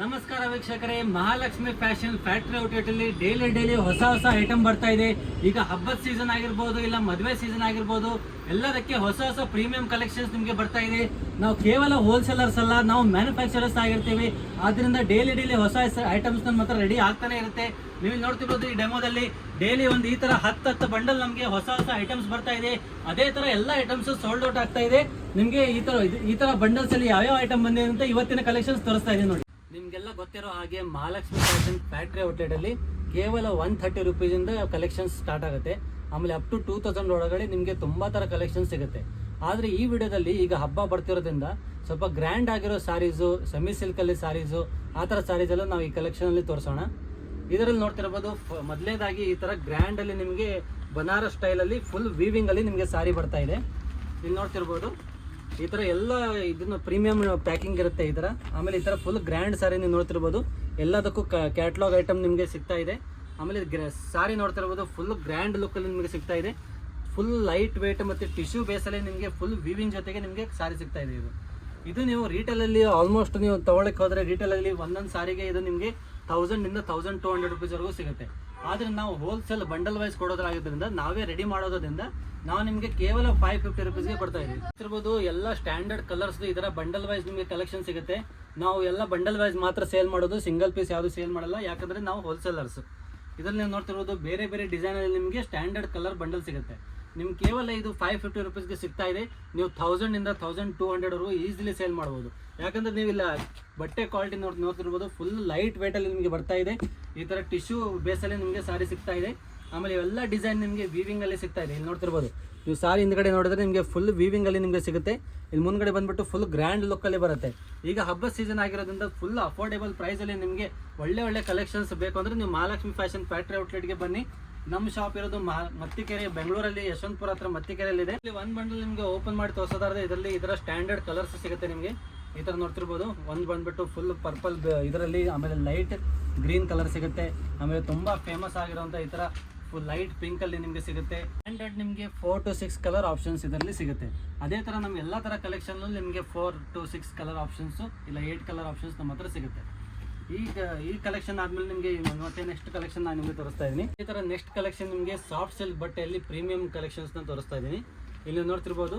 ನಮಸ್ಕಾರ ವೀಕ್ಷಕರೇ, Mahalakshmi fashion factory outlet ಅಲ್ಲಿ ಡೈಲಿ ಹೊಸ ಐಟಮ್ ಬರ್ತಾ ಇದೆ. ಈಗ ಹಬ್ಬದ ಸೀಸನ್ ಆಗಿರ್ಬೋದು, ಇಲ್ಲ ಮದುವೆ ಸೀಸನ್ ಆಗಿರ್ಬೋದು, ಎಲ್ಲದಕ್ಕೆ ಹೊಸ ಪ್ರೀಮಿಯಂ ಕಲೆಕ್ಷನ್ಸ್ ನಿಮಗೆ ಬರ್ತಾ ಇದೆ. ನಾವು ಕೇವಲ ಹೋಲ್ಸೇಲರ್ಸ್ ಅಲ್ಲ, ನಾವು ಮ್ಯಾನುಫ್ಯಾಕ್ಚರರ್ಸ್ ಆಗಿರ್ತೀವಿ. ಆದ್ರಿಂದ ಡೈಲಿ ಹೊಸ ಐಟಮ್ಸ್ ನಮ್ಮ ಹತ್ರ ರೆಡಿ ಆಗ್ತಾನೆ ಇರುತ್ತೆ. ನೀವು ನೋಡ್ತಿರ್ಬೋದು ಈ ಡೆಮೋದಲ್ಲಿ ಡೈಲಿ ಒಂದು ಈ ತರ 10 ಬಂಡಲ್ ನಮಗೆ ಹೊಸ ಐಟಮ್ಸ್ ಬರ್ತಾ ಇದೆ. ಅದೇ ತರ ಎಲ್ಲ ಐಟಮ್ಸ್ ಸೋಲ್ಡ್ ಔಟ್ ಆಗ್ತಾ ಇದೆ. ನಿಮಗೆ ಈ ತರ ಬಂಡಲ್ಸ್ ಅಲ್ಲಿ ಯಾವ್ಯಾವ ಐಟಮ್ ಬಂದಿದೆ ಅಂತ ಇವತ್ತಿನ ಕಲೆಕ್ಷನ್ಸ್ ತೋರಿಸ್ತಾ ಇದೆ ನೋಡಿ. ನಿಮ್ಗೆಲ್ಲ ಗೊತ್ತಿರೋ ಹಾಗೆ ಮಹಾಲಕ್ಷ್ಮಿ ಫ್ಯಾಷನ್ ಫ್ಯಾಕ್ಟರಿ ಔಟ್ಲೆಟ್ ಅಲ್ಲಿ ಕೇವಲ 130 ರುಪೀಸಿಂದ ಕಲೆಕ್ಷನ್ಸ್ ಸ್ಟಾರ್ಟ್ ಆಗುತ್ತೆ. ಆಮೇಲೆ ಅಪ್ ಟು 2000 ಒಳಗಡೆ ನಿಮಗೆ ತುಂಬಾ ತರ ಕಲೆಕ್ಷನ್ ಸಿಗುತ್ತೆ. ಆದರೆ ಈ ವಿಡಿಯೋದಲ್ಲಿ ಈಗ ಹಬ್ಬ ಬರ್ತಿರೋದ್ರಿಂದ ಸ್ವಲ್ಪ ಗ್ರ್ಯಾಂಡ್ ಆಗಿರೋ ಸ್ಯಾರೀಸು, ಸೆಮಿ ಸಿಲ್ಕಲ್ಲಿ ಸ್ಯಾರೀಸು, ಆ ಥರ ಸ್ಯಾರೀಸ್ ಎಲ್ಲ ನಾವು ಈ ಕಲೆಕ್ಷನಲ್ಲಿ ತೋರಿಸೋಣ. ಇದರಲ್ಲಿ ನೋಡ್ತಿರ್ಬೋದು, ಮೊದಲನೇದಾಗಿ ಈ ಥರ ಗ್ರ್ಯಾಂಡಲ್ಲಿ ನಿಮಗೆ ಬನಾರಸ್ ಸ್ಟೈಲಲ್ಲಿ ಫುಲ್ ವೀವಿಂಗಲ್ಲಿ ನಿಮಗೆ ಸ್ಯಾರಿ ಬರ್ತಾ ಇದೆ. ಇಲ್ಲಿ ನೋಡ್ತಿರ್ಬೋದು ಈ ಥರ ಎಲ್ಲ ಇದನ್ನು ಪ್ರೀಮಿಯಂ ಪ್ಯಾಕಿಂಗ್ ಇರುತ್ತೆ ಈ ಥರ. ಆಮೇಲೆ ಈ ಥರ ಫುಲ್ ಗ್ರ್ಯಾಂಡ್ ಸ್ಯಾರಿ ನೀವು ನೋಡ್ತಿರ್ಬೋದು, ಎಲ್ಲದಕ್ಕೂ ಕ್ಯಾಟ್ಲಾಗ್ ಐಟಮ್ ನಿಮಗೆ ಸಿಗ್ತಾ ಇದೆ. ಆಮೇಲೆ ಸ್ಯಾರಿ ನೋಡ್ತಿರ್ಬೋದು, ಫುಲ್ ಗ್ರ್ಯಾಂಡ್ ಲುಕ್ಕಲ್ಲಿ ನಿಮಗೆ ಸಿಗ್ತಾ ಇದೆ. ಫುಲ್ ಲೈಟ್ ವೇಟ್ ಮತ್ತು ಟಿಶ್ಯೂ ಬೇಸಲ್ಲಿ ನಿಮಗೆ ಫುಲ್ ವೀವಿಂಗ್ ಜೊತೆಗೆ ನಿಮಗೆ ಸ್ಯಾರಿ ಸಿಗ್ತಾ ಇದೆ. ಇದು ನೀವು ರೀಟೇಲಲ್ಲಿ ಆಲ್ಮೋಸ್ಟ್ ನೀವು ತೊಗೊಳಕ್ಕೆ ಹೋದರೆ ರೀಟೇಲಲ್ಲಿ ಒಂದೊಂದು ಸಾರಿಗೆ ಇದು ನಿಮಗೆ 1000 ಇಂದ 1200 ರುಪೀಸ್ವರೆಗೂ ಸಿಗುತ್ತೆ. ಆದರೆ ನಾವು ಹೋಲ್ಸೇಲ್ ಬಂಡಲ್ ವೈಸ್ ಕೊಡೋದ್ರಾಗಿದ್ದರಿಂದ, ನಾವೇ ರೆಡಿ ಮಾಡೋದ್ರಿಂದ ನಾವು ನಿಮಗೆ ಕೇವಲ 550 ರುಪೀಸ್ಗೆ ಕೊಡ್ತಾ ಇದ್ದೀವಿ. ಇರ್ಬೋದು ಎಲ್ಲ ಸ್ಟ್ಯಾಂಡರ್ಡ್ ಕಲರ್ಸ್ ಇದರ ಬಂಡಲ್ ವೈಸ್ ನಿಮಗೆ ಕಲೆಕ್ಷನ್ ಸಿಗುತ್ತೆ. ನಾವು ಎಲ್ಲ ಬಂಡಲ್ ವೈಸ್ ಮಾತ್ರ ಸೇಲ್ ಮಾಡೋದು, ಸಿಂಗಲ್ ಪೀಸ್ ಯಾವುದು ಸೇಲ್ ಮಾಡಲ್ಲ, ಯಾಕಂದರೆ ನಾವು ಹೋಲ್ಸೇಲರ್ಸ್. ಇದರಲ್ಲಿ ನೀವು ನೋಡ್ತಿರ್ಬೋದು ಬೇರೆ ಬೇರೆ ಡಿಸೈನಲ್ಲಿ ನಿಮಗೆ ಸ್ಟ್ಯಾಂಡರ್ಡ್ ಕಲರ್ ಬಂಡಲ್ ಸಿಗುತ್ತೆ. ನಿಮ್ಗೆ ಕೇವಲ ಇದು 550 ರುಪೀಸ್ಗೆ ಸಿಗ್ತಾ ಇದೆ. ನೀವು 1000 ಇಂದ 1200ವರೆಗೂ ಈಸಿಲಿ ಸೇಲ್ ಮಾಡ್ಬೋದು. ಯಾಕಂದರೆ ನೀವು ಇಲ್ಲ ಬಟ್ಟೆ ಕ್ವಾಲಿಟಿ ನೋಡ್ತಿರ್ಬೋದು, ಫುಲ್ ಲೈಟ್ ವೇಟಲ್ಲಿ ನಿಮಗೆ ಬರ್ತಾ ಇದೆ. ಈ ಥರ ಟಿಶ್ಯೂ ಬೇಸಲ್ಲಿ ನಿಮಗೆ ಸಾರಿ ಸಿಗ್ತಾ ಇದೆ. ಆಮೇಲೆ ಇವೆಲ್ಲ ಡಿಸೈನ್ ನಿಮಗೆ ವೀವಿಂಗಲ್ಲಿ ಸಿಗ್ತಾ ಇದೆ. ಇಲ್ಲಿ ನೋಡ್ತಿರ್ಬೋದು ನೀವು ಸಾರಿ ಹಿಂದ್ಗಡೆ ನೋಡಿದ್ರೆ ನಿಮಗೆ ಫುಲ್ ವೀವಿಂಗಲ್ಲಿ ನಿಮಗೆ ಸಿಗುತ್ತೆ. ಇಲ್ಲಿ ಮುಂದ್ಗಡೆ ಬಂದುಬಿಟ್ಟು ಫುಲ್ ಗ್ರ್ಯಾಂಡ್ ಲುಕ್ಕಲ್ಲಿ ಬರುತ್ತೆ. ಈಗ ಹಬ್ಬದ ಸೀಸನ್ ಆಗಿರೋದ್ರಿಂದ ಫುಲ್ ಅಫೋರ್ಡೆಬಲ್ ಪ್ರೈಸಲ್ಲಿ ನಿಮಗೆ ಒಳ್ಳೆ ಕಲೆಕ್ಷನ್ಸ್ ಬೇಕು ಅಂದರೆ ನೀವು ಮಹಾಲಕ್ಷ್ಮಿ ಫ್ಯಾಷನ್ ಫ್ಯಾಕ್ಟರಿ ಔಟ್ಲೆಟ್ಗೆ ಬನ್ನಿ. ನಮ್ಮ ಶಾಪ್ ಇರೋದು ಮತ್ತಿಕೆರೆ, ಬೆಂಗಳೂರಲ್ಲಿ ಯಶವಂತಪುರ ಹತ್ರ ಮತ್ತಿಕೆರೆಯಲ್ಲಿದೆ. ಇಲ್ಲಿ ಒಂದು ಬಂಡಲ್ ನಿಮಗೆ ಓಪನ್ ಮಾಡಿ ತೋರಿಸೋದಾದ್ರೆ ಇದರಲ್ಲಿ ಇದರ ಸ್ಟ್ಯಾಂಡರ್ಡ್ ಕಲರ್ಸ್ ಸಿಗುತ್ತೆ ನಿಮಗೆ. ಈ ಥರ ನೋಡ್ತಿರ್ಬೋದು, ಒಂದು ಬಂದುಬಿಟ್ಟು ಫುಲ್ ಪರ್ಪಲ್ ಇದರಲ್ಲಿ, ಆಮೇಲೆ ಲೈಟ್ ಗ್ರೀನ್ ಕಲರ್ ಸಿಗುತ್ತೆ. ಆಮೇಲೆ ತುಂಬ ಫೇಮಸ್ ಆಗಿರೋಂಥ ಈ ಥರ ಫುಲ್ ಲೈಟ್ ಪಿಂಕಲ್ಲಿ ನಿಮಗೆ ಸಿಗುತ್ತೆ. ಸ್ಟ್ಯಾಂಡರ್ಡ್ ನಿಮಗೆ 4 to 6 ಕಲರ್ ಆಪ್ಷನ್ಸ್ ಇದರಲ್ಲಿ ಸಿಗುತ್ತೆ. ಅದೇ ಥರ ನಮ್ಮ ಎಲ್ಲ ಥರ ಕಲೆಕ್ಷನ್ನು ನಿಮಗೆ 4 to 6 ಕಲರ್ ಆಪ್ಷನ್ಸು, ಇಲ್ಲ 8 ಕಲರ್ ಆಪ್ಷನ್ಸ್ ನಮ್ಮ ಹತ್ರ ಸಿಗುತ್ತೆ. ಈಗ ಈ ಕಲೆಕ್ಷನ್ ಆದಮೇಲೆ ನಿಮಗೆ ಮತ್ತೆ ನೆಕ್ಸ್ಟ್ ಕಲೆಕ್ಷನ್ ನಾನು ನಿಮಗೆ ತೋರಿಸ್ತಾ ಇದ್ದೀನಿ. ಈ ಥರ ನೆಕ್ಸ್ಟ್ ಕಲೆಕ್ಷನ್ ನಿಮಗೆ ಸಾಫ್ಟ್ ಸಿಲ್ಕ್ ಬಟ್ಟೆಯಲ್ಲಿ ಪ್ರೀಮಿಯಂ ಕಲೆಕ್ಷನ್ಸ್ನ ತೋರಿಸ್ತಾ ಇದ್ದೀನಿ. ಇಲ್ಲಿ ನೋಡ್ತಿರ್ಬೋದು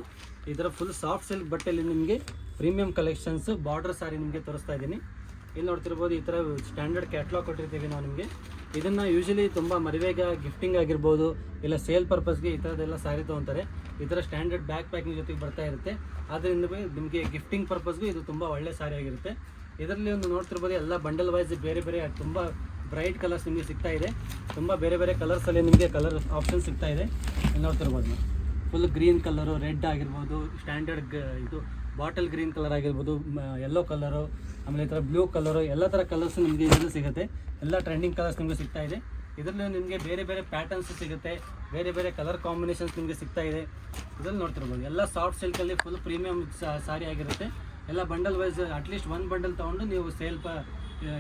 ಈ ಥರ ಫುಲ್ ಸಾಫ್ಟ್ ಸಿಲ್ಕ್ ಬಟ್ಟೆಯಲ್ಲಿ ನಿಮಗೆ ಪ್ರೀಮಿಯಂ ಕಲೆಕ್ಷನ್ಸ್ ಬಾರ್ಡರ್ ಸಾರಿ ನಿಮಗೆ ತೋರಿಸ್ತಾ ಇದ್ದೀನಿ. ಇಲ್ಲಿ ನೋಡ್ತಿರ್ಬೋದು ಈ ಥರ ಸ್ಟ್ಯಾಂಡರ್ಡ್ ಕ್ಯಾಟ್ಲಾಗ್ ಕೊಟ್ಟಿರ್ತೀವಿ ನಾವು ನಿಮಗೆ. ಇದನ್ನು ಯೂಶಲಿ ತುಂಬ ಮದುವೆಗೆ ಗಿಫ್ಟಿಂಗ್ ಆಗಿರ್ಬೋದು, ಇಲ್ಲ ಸೇಲ್ ಪರ್ಪಸ್ಗೆ ಈ ಥರದ್ದೆಲ್ಲ ಸ್ಯಾರಿ ತೊಗೊತಾರೆ. ಈ ಥರ ಸ್ಟ್ಯಾಂಡರ್ಡ್ ಬ್ಯಾಕ್ ಪ್ಯಾಕಿಂಗ್ ಜೊತೆಗೆ ಬರ್ತಾ ಇರುತ್ತೆ. ಆದ್ದರಿಂದ ನಿಮಗೆ ಗಿಫ್ಟಿಂಗ್ ಪರ್ಪಸ್ಗೂ ಇದು ತುಂಬ ಒಳ್ಳೆ ಸ್ಯಾರಿ ಆಗಿರುತ್ತೆ. ಇದರಲ್ಲಿ ಒಂದು ನೋಡ್ತಿರ್ಬೋದು ಎಲ್ಲ ಬಂಡಲ್ ವೈಸ್ ಬೇರೆ ತುಂಬ ಬ್ರೈಟ್ ಕಲರ್ಸ್ ನಿಮಗೆ ಸಿಗ್ತಾ ಇದೆ. ತುಂಬ ಬೇರೆ ಕಲರ್ಸಲ್ಲಿ ನಿಮಗೆ ಕಲರ್ ಆಪ್ಷನ್ ಸಿಗ್ತಾ ಇದೆ. ನೋಡ್ತಿರ್ಬೋದು ನೀವು ಫುಲ್ ಗ್ರೀನ್ ಕಲರು, ರೆಡ್ ಆಗಿರ್ಬೋದು, ಸ್ಟ್ಯಾಂಡರ್ಡ್ ಇದು ಬಾಟಲ್ ಗ್ರೀನ್ ಕಲರ್ ಆಗಿರ್ಬೋದು, ಯೆಲ್ಲೋ ಕಲರು, ಆಮೇಲೆ ಈ ಥರ ಬ್ಲೂ ಕಲರು, ಎಲ್ಲ ಥರ ಕಲರ್ಸ್ ನಿಮಗೆ ಇದರಲ್ಲಿ ಸಿಗುತ್ತೆ. ಎಲ್ಲ ಟ್ರೆಂಡಿಂಗ್ ಕಲರ್ಸ್ ನಿಮಗೆ ಸಿಗ್ತಾ ಇದೆ. ಇದರಲ್ಲಿ ನಿಮಗೆ ಬೇರೆ ಪ್ಯಾಟರ್ನ್ಸ್ ಸಿಗುತ್ತೆ, ಬೇರೆ ಕಲರ್ ಕಾಂಬಿನೇಷನ್ಸ್ ನಿಮಗೆ ಸಿಗ್ತಾ ಇದೆ. ಇದರಲ್ಲಿ ನೋಡ್ತಿರ್ಬೋದು ಎಲ್ಲ ಸಾಫ್ಟ್ ಸಿಲ್ಕಲ್ಲಿ ಫುಲ್ ಪ್ರೀಮಿಯಂ ಸಾರಿ ಆಗಿರುತ್ತೆ. ಎಲ್ಲ ಬಂಡಲ್ ವೈಸ್ ಅಟ್ಲೀಸ್ಟ್ ಒಂದು ಬಂಡಲ್ ತೊಗೊಂಡು ನೀವು ಸೇಲ್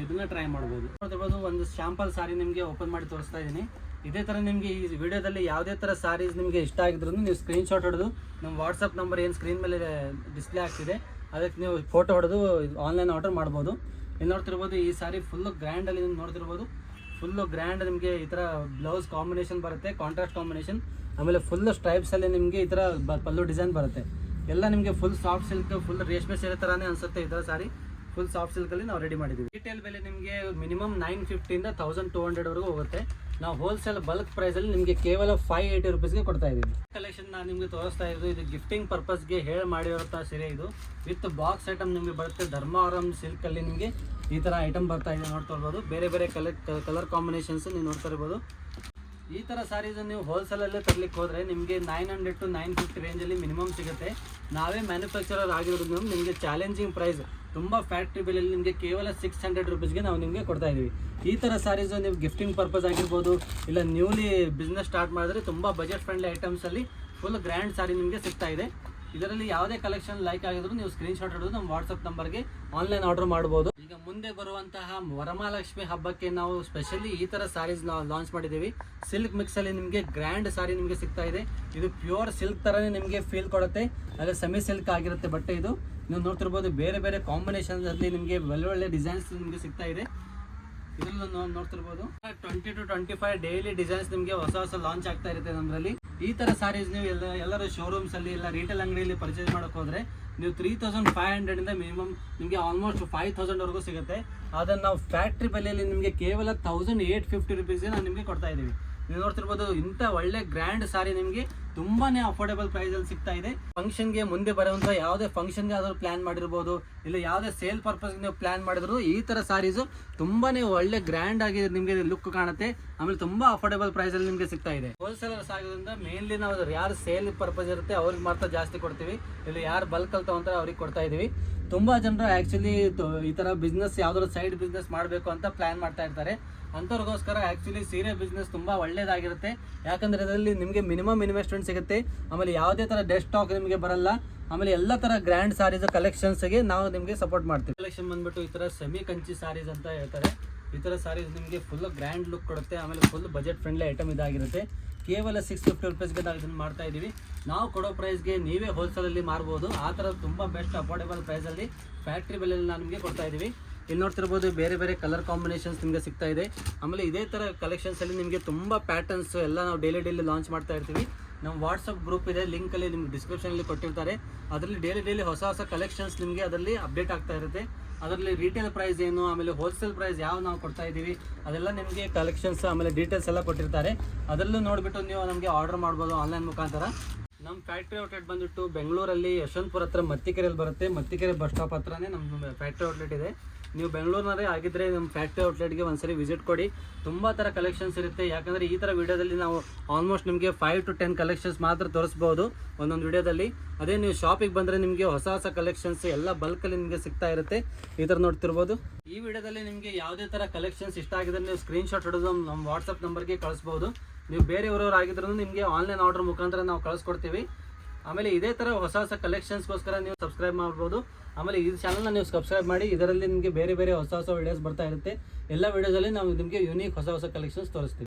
ಇದನ್ನ ಟ್ರೈ ಮಾಡ್ಬೋದು. ನೋಡ್ತಿರ್ಬೋದು ಒಂದು ಶಾಂಪಲ್ ಸಾರಿ ನಿಮಗೆ ಓಪನ್ ಮಾಡಿ ತೋರಿಸ್ತಾ ಇದ್ದೀನಿ. ಇದೇ ಥರ ನಿಮಗೆ ಈ ವಿಡಿಯೋದಲ್ಲಿ ಯಾವುದೇ ಥರ ಸಾರೀಸ್ ನಿಮಗೆ ಇಷ್ಟ ಆಗಿದ್ರು ನೀವು ಸ್ಕ್ರೀನ್ಶಾಟ್ ಹೊಡೆದು ನಮ್ಮ ವಾಟ್ಸಪ್ ನಂಬರ್ ಏನು ಸ್ಕ್ರೀನ್ ಮೇಲೆ ಡಿಸ್ಪ್ಲೇ ಆಗ್ತಿದೆ ಅದಕ್ಕೆ ನೀವು ಫೋಟೋ ಹೊಡೆದು ಆನ್ಲೈನ್ ಆರ್ಡರ್ ಮಾಡ್ಬೋದು. ಇಲ್ಲಿ ನೋಡ್ತಿರ್ಬೋದು ಈ ಸಾರಿ ಫುಲ್ಲು ಗ್ರ್ಯಾಂಡಲ್ಲಿ ನೋಡ್ತಿರ್ಬೋದು, ಫುಲ್ಲು ಗ್ರ್ಯಾಂಡ್ ನಿಮಗೆ ಈ ಥರ ಬ್ಲೌಸ್ ಕಾಂಬಿನೇಷನ್ ಬರುತ್ತೆ, ಕಾಂಟ್ರಾಸ್ಟ್ ಕಾಂಬಿನೇಷನ್. ಆಮೇಲೆ ಫುಲ್ ಸ್ಟ್ರೈಪ್ಸಲ್ಲಿ ನಿಮಗೆ ಈ ಥರ ಪಲ್ಲು ಡಿಸೈನ್ ಬರುತ್ತೆ. ಎಲ್ಲ ನಿಮಗೆ ಫುಲ್ ಸಾಫ್ಟ್ ಸಿಲ್ಕ್, ಫುಲ್ ರೇಷ್ಮೆ ಸೀರೆ ಥರನೇ ಅನಿಸುತ್ತೆ ಈ ಥರ ಸಾರಿ. ಫುಲ್ ಸಾಫ್ಟ್ ಸಿಲ್ಕಲ್ಲಿ ನಾವು ರೆಡಿ ಮಾಡಿದ್ದೀವಿ. ರಿಟೇಲ್ ಬೆಲೆ ನಿಮಗೆ ಮಿನಿಮಮ್ 950 ಇಂದ 1200ವರೆಗೂ ಹೋಗುತ್ತೆ. ನಾವು ಹೋಲ್ಸೇಲ್ ಬಲ್ಕ್ ಪ್ರೈಸಲ್ಲಿ ನಿಮಗೆ ಕೇವಲ 580 ರುಪೀಸ್ಗೆ ಕೊಡ್ತಾ ಇದ್ದೀವಿ. ಕಲೆಕ್ಷನ್ ನಾನು ನಿಮಗೆ ತೋರಿಸ್ತಾ ಇರೋದು ಇದು ಗಿಫ್ಟಿಂಗ್ ಪರ್ಪಸ್ಗೆ ಮಾಡಿರೋಂಥ ಸೀರೆ. ಇದು ವಿತ್ ಬಾಕ್ಸ್ ಐಟಮ್ ನಿಮಗೆ ಬರುತ್ತೆ. ಧರ್ಮಾವರಂ ಸಿಲ್ಕಲ್ಲಿ ನಿಮಗೆ ಈ ಥರ ಐಟಮ್ ಬರ್ತಾ ಇದೆ. ನೋಡ್ತಾ ಇರ್ಬೋದು ಬೇರೆ ಕಲರ್ ಕಾಂಬಿನೇಷನ್ಸ್ ನೀವು ನೋಡ್ತಾ ಇರ್ಬೋದು. ಈ ಥರ ಸಾರೀಸ್ ನೀವು ಹೋಲ್ಸೇಲಲ್ಲೇ ತರಲಿಕ್ಕೆ ಹೋದರೆ ನಿಮಗೆ 900 to 950 ರೇಂಜಲ್ಲಿ ಮಿನಿಮಮ್ ಸಿಗುತ್ತೆ. ನಾವೇ ಮ್ಯಾನುಫ್ಯಾಕ್ಚರರ್ ಆಗಿರೋದು ನಿಮಗೆ ಚಾಲೆಂಜಿಂಗ್ ಪ್ರೈಸ್, ತುಂಬ ಫ್ಯಾಕ್ಟ್ರಿ ಬೆಲೆಯಲ್ಲಿ ನಿಮಗೆ ಕೇವಲ 600 ರುಪೀಸ್ಗೆ ನಾವು ನಿಮಗೆ ಕೊಡ್ತಾ ಇದ್ದೀವಿ. ಈ ಥರ ಸಾರೀಸು ನೀವು ಗಿಫ್ಟಿಂಗ್ ಪರ್ಪಸ್ ಆಗಿರ್ಬೋದು, ಇಲ್ಲ ನ್ಯೂಲಿ ಬಿಸ್ನೆಸ್ ಸ್ಟಾರ್ಟ್ ಮಾಡಿದ್ರೆ ತುಂಬ ಬಜೆಟ್ ಫ್ರೆಂಡ್ಲಿ ಐಟಮ್ಸಲ್ಲಿ ಫುಲ್ ಗ್ರ್ಯಾಂಡ್ ಸಾರಿ ನಿಮಗೆ ಸಿಗ್ತಾ ಇದೆ. ಇದರಲ್ಲಿ ಯಾವುದೇ ಕಲೆಕ್ಷನ್ ಲೈಕ್ ಆಗಿದ್ರು ನೀವು ಸ್ಕ್ರೀನ್ಶಾಟ್ ಹಿಡಿದು ನಮ್ಮ ವಾಟ್ಸಪ್ ನಂಬರ್ಗೆ ಆನ್ಲೈನ್ ಆರ್ಡರ್ ಮಾಡ್ಬೋದು. ಈಗ ಮುಂದೆ ಬರುವಂತಹ ವರಮಹಾಲಕ್ಷ್ಮಿ ಹಬ್ಬಕ್ಕೆ ನಾವು ಸ್ಪೆಷಲಿ ಈ ತರ ಸಾರೀಸ್ ಲಾಂಚ್ ಮಾಡಿದ್ದೀವಿ. ಸಿಲ್ಕ್ ಮಿಕ್ಸ್ ಅಲ್ಲಿ ನಿಮಗೆ ಗ್ರ್ಯಾಂಡ್ ಸಾರಿ ನಿಮಗೆ ಸಿಗ್ತಾ ಇದೆ. ಇದು ಪ್ಯೂರ್ ಸಿಲ್ಕ್ ತರನೇ ನಿಮಗೆ ಫೀಲ್ ಕೊಡುತ್ತೆ. ಅದೇ ಸೆಮಿ ಸಿಲ್ಕ್ ಆಗಿರುತ್ತೆ ಬಟ್ಟೆ ಇದು. ನೀವು ನೋಡ್ತಿರ್ಬೋದು ಬೇರೆ ಬೇರೆ ಕಾಂಬಿನೇಷನ್ ಅಲ್ಲಿ ನಿಮಗೆ ಒಳ್ಳೆ ಡಿಸೈನ್ಸ್ ನಿಮಗೆ ಸಿಗ್ತಾ ಇದೆ. ಇದ್ರಲ್ಲಿ ನೋಡ್ತಿರ್ಬೋದು 20 to 25 ಡೈಲಿ ಡಿಸೈನ್ಸ್ ನಿಮಗೆ ಹೊಸ ಹೊಸ ಲಾಂಚ್ ಆಗ್ತಾ ಇರುತ್ತೆ ನಮ್ಮಲ್ಲಿ. ಈ ತರ ಸಾರೀಸ್ ನೀವು ಎಲ್ಲರೂ ಶೋರೂಮ್ಸ್ ಅಲ್ಲಿ ಇಲ್ಲ ರಿಟೇಲ್ ಅಂಗಡಿಯಲ್ಲಿ ಪರ್ಚೇಸ್ ಮಾಡಕ್ ಹೋದ್ರೆ ನೀವು 3500 ಇಂದ ಮಿನಿಮಮ್ ನಿಮಗೆ ಆಲ್ಮೋಸ್ಟ್ 5000 ವರೆಗೂ ಸಿಗುತ್ತೆ. ಅದನ್ನ ನಾವು ಫ್ಯಾಕ್ಟ್ರಿ ಬೆಲೆಯಲ್ಲಿ ನಿಮಗೆ ಕೇವಲ 1850 ರುಪೀಸ್ಗೆ ನಾವು ನಿಮಗೆ ಕೊಡ್ತಾ ಇದೀವಿ. ನೀವು ನೋಡ್ತಿರ್ಬೋದು ಇಂಥ ಒಳ್ಳೆ ಗ್ರ್ಯಾಂಡ್ ಸಾರಿ ನಿಮಗೆ ತುಂಬಾನೇ ಅಫೋರ್ಡೆಬಲ್ ಪ್ರೈಸ್ ಅಲ್ಲಿ ಸಿಗ್ತಾ ಇದೆ. ಫಂಕ್ಷನ್ಗೆ ಮುಂದೆ ಬರುವಂತ ಯಾವುದೇ ಫಂಕ್ಷನ್ಗೆ ಆದ್ರೂ ಪ್ಲಾನ್ ಮಾಡಿರ್ಬೋದು, ಇಲ್ಲ ಯಾವುದೇ ಸೇಲ್ ಪರ್ಪಸ್ ನೀವು ಪ್ಲಾನ್ ಮಾಡಿದ್ರು ಈ ತರ ಸಾರೀಸ್ ತುಂಬಾನೇ ಒಳ್ಳೆ ಗ್ರ್ಯಾಂಡ್ ಆಗಿ ನಿಮಗೆ ಲುಕ್ ಕಾಣುತ್ತೆ. ಆಮೇಲೆ ತುಂಬಾ ಅಫೋರ್ಡೆಬಲ್ ಪ್ರೈಸ್ ಅಲ್ಲಿ ನಿಮಗೆ ಸಿಗ್ತಾ ಇದೆ. ಹೋಲ್ಸೇಲರ್ಸ್ ಆಗೋದ್ರಿಂದ ಮೇನ್ಲಿ ನಾವು ಯಾರು ಸೇಲ್ ಪರ್ಪಸ್ ಇರುತ್ತೆ ಅವ್ರಿಗೆ ಮಾತ್ರ ಜಾಸ್ತಿ ಕೊಡ್ತೀವಿ, ಇಲ್ಲ ಯಾರು ಬಲ್ಕ್ ಅಲ್ಲಿ ತಗೊಂತಾರೆ ಅವ್ರಿಗೆ ಕೊಡ್ತಾ ಇದೀವಿ. ತುಂಬಾ ಜನರು ಆಕ್ಚುಲಿ ಈ ತರ ಬಿಸ್ನೆಸ್ ಯಾವ್ದಾದ್ರು ಸೈಡ್ ಬಿಸ್ನೆಸ್ ಮಾಡಬೇಕು ಅಂತ ಪ್ಲಾನ್ ಮಾಡ್ತಾ ಇರ್ತಾರೆ. ಅಂಥವ್ರಿಗೋಸ್ಕರ ಆ್ಯಕ್ಚುಲಿ ಸೀರೆ ಬಿಸ್ನೆಸ್ ತುಂಬ ಒಳ್ಳೇದಾಗಿರುತ್ತೆ. ಯಾಕಂದರೆ ಇದರಲ್ಲಿ ನಿಮಗೆ ಮಿನಿಮಮ್ ಇನ್ವೆಸ್ಟ್ಮೆಂಟ್ ಸಿಗುತ್ತೆ. ಆಮೇಲೆ ಯಾವುದೇ ಥರ ಡೆಸ್ಟ್ ಸ್ಟಾಕ್ ನಿಮಗೆ ಬರಲ್ಲ. ಆಮೇಲೆ ಎಲ್ಲ ಥರ ಗ್ರ್ಯಾಂಡ್ ಸಾರೀಸ್ ಕಲೆಕ್ಷನ್ಸ್ಗೆ ನಾವು ನಿಮಗೆ ಸಪೋರ್ಟ್ ಮಾಡ್ತೀವಿ. ಕಲೆಕ್ಷನ್ ಬಂದ್ಬಿಟ್ಟು ಈ ಥರ ಸೆಮಿ ಕಂಚಿ ಸಾರೀಸ್ ಅಂತ ಹೇಳ್ತಾರೆ. ಈ ಥರ ಸಾರೀಸ್ ನಿಮಗೆ ಫುಲ್ ಗ್ರ್ಯಾಂಡ್ ಲುಕ್ ಕೊಡುತ್ತೆ. ಆಮೇಲೆ ಫುಲ್ ಬಜೆಟ್ ಫ್ರೆಂಡ್ಲಿ ಐಟಮ್ ಇದಾಗಿರುತ್ತೆ. ಕೇವಲ 650 ರುಪೀಸ್ಗೆ ನಾವು ಇದನ್ನು ಮಾಡ್ತಾ ಇದ್ದೀವಿ. ನಾವು ಕೊಡೋ ಪ್ರೈಸ್ಗೆ ನೀವೇ ಹೋಲ್ಸೇಲಲ್ಲಿ ಮಾರ್ಬೋದು. ಆ ಥರ ತುಂಬ ಬೆಸ್ಟ್ ಅಫೋರ್ಡೆಬಲ್ ಪ್ರೈಸಲ್ಲಿ ಫ್ಯಾಕ್ಟ್ರಿ ಬೆಲೆಯಲ್ಲಿ ನಾವು ನಿಮಗೆ ಕೊಡ್ತಾ ಇದ್ದೀವಿ. ಇಲ್ಲಿ ನೋಡ್ತಿರ್ಬೋದು ಬೇರೆ ಬೇರೆ ಕಲರ್ ಕಾಂಬಿನೇಷನ್ಸ್ ನಿಮಗೆ ಸಿಗ್ತಾ ಇದೆ. ಆಮೇಲೆ ಇದೇ ಥರ ಕಲೆಕ್ಷನ್ಸಲ್ಲಿ ನಿಮಗೆ ತುಂಬ ಪ್ಯಾಟರ್ನ್ಸ್ ಎಲ್ಲ ನಾವು ಡೈಲಿ ಲಾಂಚ್ ಮಾಡ್ತಾ ಇರ್ತೀವಿ. ನಮ್ಮ ವಾಟ್ಸಪ್ ಗ್ರೂಪ್ ಇದೆ, ಲಿಂಕಲ್ಲಿ ನಿಮ್ಗೆ ಡಿಸ್ಕ್ರಿಪ್ಷನಲ್ಲಿ ಕೊಟ್ಟಿರ್ತಾರೆ. ಅದರಲ್ಲಿ ಡೈಲಿ ಹೊಸ ಕಲೆಕ್ಷನ್ಸ್ ನಿಮಗೆ ಅದರಲ್ಲಿ ಅಪ್ಡೇಟ್ ಆಗ್ತಾ ಇರುತ್ತೆ. ಅದರಲ್ಲಿ ರಿಟೇಲ್ ಪ್ರೈಸ್ ಏನು, ಆಮೇಲೆ ಹೋಲ್ಸೇಲ್ ಪ್ರೈಸ್ ಯಾವ ನಾವು ಕೊಡ್ತಾ ಇದ್ದೀವಿ ಅದೆಲ್ಲ ನಿಮಗೆ ಕಲೆಕ್ಷನ್ಸ್ ಆಮೇಲೆ ಡೀಟೇಲ್ಸ್ ಎಲ್ಲ ಕೊಟ್ಟಿರ್ತಾರೆ. ಅದರಲ್ಲೂ ನೋಡಿಬಿಟ್ಟು ನೀವು ನಮಗೆ ಆರ್ಡರ್ ಮಾಡ್ಬೋದು ಆನ್ಲೈನ್ ಮುಖಾಂತರ. ನಮ್ಮ ಫ್ಯಾಕ್ಟ್ರಿ ಔಟ್ಲೆಟ್ ಬಂದುಬಿಟ್ಟು ಬೆಂಗಳೂರಲ್ಲಿ ಯಶವಂತಪುರ ಹತ್ರ ಮತ್ತಿಕೆರೆಯಲ್ಲಿ ಬರುತ್ತೆ. ಮತ್ತಿಕೆರೆ ಬಸ್ ಸ್ಟಾಪ್ ಹತ್ರನೇ ನಮ್ಮ ಫ್ಯಾಕ್ಟ್ರಿ ಔಟ್ಲೆಟ್ ಇದೆ. ನೀವು ಬೆಂಗಳೂರಿನವರೇ ಆಗಿದ್ದರೆ ನಮ್ಮ ಫ್ಯಾಕ್ಟ್ರಿ ಔಟ್ಲೆಟ್ಗೆ ಒಂದ್ಸರಿ ವಿಸಿಟ್ ಕೊಡಿ. ತುಂಬ ಥರ ಕಲೆಕ್ಷನ್ಸ್ ಇರುತ್ತೆ. ಯಾಕಂದರೆ ಈ ಥರ ವಿಡಿಯೋದಲ್ಲಿ ನಾವು ಆಲ್ಮೋಸ್ಟ್ ನಿಮಗೆ 5 to 10 ಕಲೆಕ್ಷನ್ಸ್ ಮಾತ್ರ ತೋರಿಸ್ಬೋದು ಒಂದೊಂದು ವಿಡಿಯೋದಲ್ಲಿ. ಅದೇ ನೀವು ಶಾಪಿಗೆ ಬಂದರೆ ನಿಮಗೆ ಹೊಸ ಕಲೆಕ್ಷನ್ಸ್ ಎಲ್ಲ ಬಲ್ಕಲ್ಲಿ ನಿಮಗೆ ಸಿಗ್ತಾ ಇರುತ್ತೆ. ಈ ಥರ ನೋಡ್ತಿರ್ಬೋದು. ಈ ವಿಡಿಯೋದಲ್ಲಿ ನಿಮಗೆ ಯಾವುದೇ ಥರ ಕಲೆಕ್ಷನ್ಸ್ ಇಷ್ಟ ಆಗಿದ್ರೆ ನೀವು ಸ್ಕ್ರೀನ್ಶಾಟ್ ಹೊಡೆದು ನಮ್ಮ ವಾಟ್ಸಪ್ ನಂಬರ್ಗೆ ಕಳಿಸ್ಬೋದು. ನೀವು ಬೇರೆಯವರು ಆಗಿದ್ರೂ ನಿಮಗೆ ಆನ್ಲೈನ್ ಆರ್ಡರ್ ಮುಖಾಂತರ ನಾವು ಕಳಿಸ್ಕೊಡ್ತೀವಿ. ಆಮೇಲೆ ಇದೇ ಥರ ಹೊಸ ಕಲೆಕ್ಷನ್ಸ್ಗೋಸ್ಕರ ನೀವು ಸಬ್ಸ್ಕ್ರೈಬ್ ಮಾಡ್ಬೋದು. ಆಮೇಲೆ ಈ ಚಾನಲ್ನ ನೀವು ಸಬ್ಸ್ಕ್ರೈಬ್ ಮಾಡಿ. ಇದರಲ್ಲಿ ನಿಮಗೆ ಬೇರೆ ಹೊಸ ವಿಡಿಯೋಸ್ ಬರ್ತಾ ಇರುತ್ತೆ. ಎಲ್ಲ ವಿಡಿಯೋದಲ್ಲಿ ನಾವು ನಿಮಗೆ ಯೂನಿಕ್ ಹೊಸ ಕಲೆಕ್ಷನ್ಸ್ ತೋರಿಸ್ತೀವಿ.